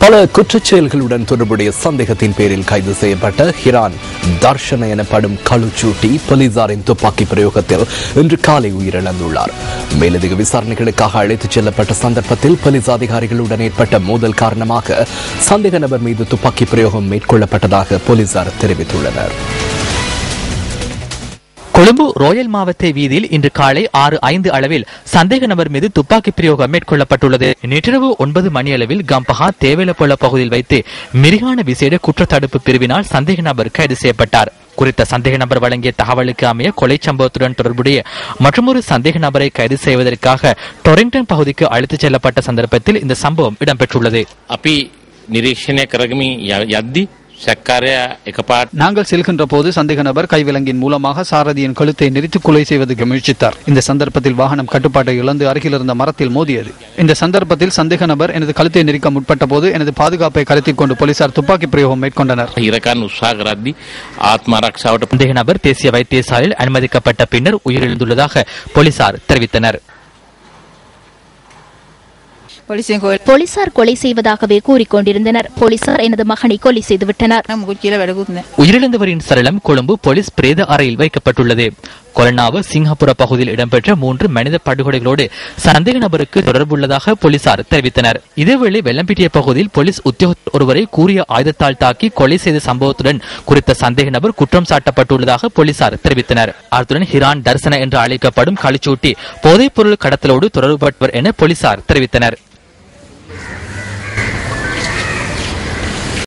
பல குற்றச்செயல்களுடன் தொடர்புடைய சந்தேகத்தின் பேரில் கைது செய்யப்பட்ட ஹிரான் தர்ஷன எனப்படும் களுச்சூட்டி போலீசாரின் துப்பாக்கி பிரயோகத்தில் இன்று காலை உயிரிழந்துள்ளார். மேலதிக விசாரணைகளுக்காக அழைத்துச் செல்லப்பட்ட சந்தர்ப்பத்தில் போலீஸ் அதிகாரிகளுடன் ஏற்பட்ட மோதல் காரணமாக சந்தேக நபர் மீது துப்பாக்கி பிரயோகம் மேற்கொள்ளப்பட்டதாக போலீசார் தெரிவித்துள்ளனர். கொழும்பு ரோயல் மாவட்ட வீதியில் இன்று காலை 6:05 அளவில் சந்தேக நபர் மீது துப்பாக்கி பிரயோகம் மேற்கொள்ளப்பட்டுள்ளது. நேற்றிரவு 9 மணி அளவில் கம்பஹா தேவேலப்பொல பகுதியில் வைத்து மிரிகான விசேட குற்றத்தடுப்பு பிரிவினால் சந்தேக நபர் கைது செய்யப்பட்டார். குறித்த சந்தேக நபர் வழங்கிய தகவலுக்கு அமைய கொலை சம்பவத்துடன் தொடர்புடைய மற்றொரு சந்தேக நபரை கைது செய்வதற்காக டொரிங்டன் பகுதிக்கு அழைத்துச் செல்லப்பட்ட சந்தர்ப்பத்தில் இந்த சம்பவம் இடம்பெற்றுள்ளது. நாங்கள் செல்கின்ற போது சந்தேக நபர் கைவிலங்கின் மூலமாக சாரதியின் கழுத்தை நெரித்து கொலை செய்வதற்கு முயற்சித்தார். இந்த சந்தர்ப்பத்தில் வாகனம் கட்டுப்பாட்டை இழந்து அருகில் இருந்த மரத்தில் மோதியது. இந்த சந்தர்ப்பத்தில் சந்தேக நபர் எனது கழுத்தை நெரிக்க முற்பட்ட போது எனது பாதுகாப்பை கருத்தில் கொண்டு போலீசார் துப்பாக்கி பிரயோகம் மேற்கொண்டனர். சந்தேக நபர் தேசிய வைத்தியசாலையில் அனுமதிக்கப்பட்ட பின்னர் உயிரிழந்துள்ளதாக போலீசார் தெரிவித்தனர். போலீசார் கொலை செய்வதாகவே கூறிக்கொண்டிருந்தனர். போலீசார் எனது மகனை கொலை செய்துவிட்டனர். உயிரிழந்தவரின் சடலம் கொழும்பு போலீஸ் பிரேத அறையில் வைக்கப்பட்டுள்ளது. கொலனாவு சிங்கப்பூர பகுதியில் இடம்பெற்ற 3 மனித படுகொலைகளோடு சந்தேக நபருக்கு தொடர்புள்ளதாக போலீசார் தெரிவித்தனர். இதேவேளை வெள்ளம்பிட்டிய பகுதியில் போலீஸ் உத்தியோகத்தர் ஒருவரை கூறிய ஆயுதத்தால் தாக்கி கொலை செய்த சம்பவத்துடன் குறித்த சந்தேக நபர் குற்றம் சாட்டப்பட்டுள்ளதாக போலீசார் தெரிவித்தனர். அத்துடன் ஹிரான் தர்சன என்று அழைக்கப்படும் களுச்சூட்டி போதைப் பொருள் கடத்தலோடு தொடர்புபட்டவர் என போலீசார் தெரிவித்தனர்.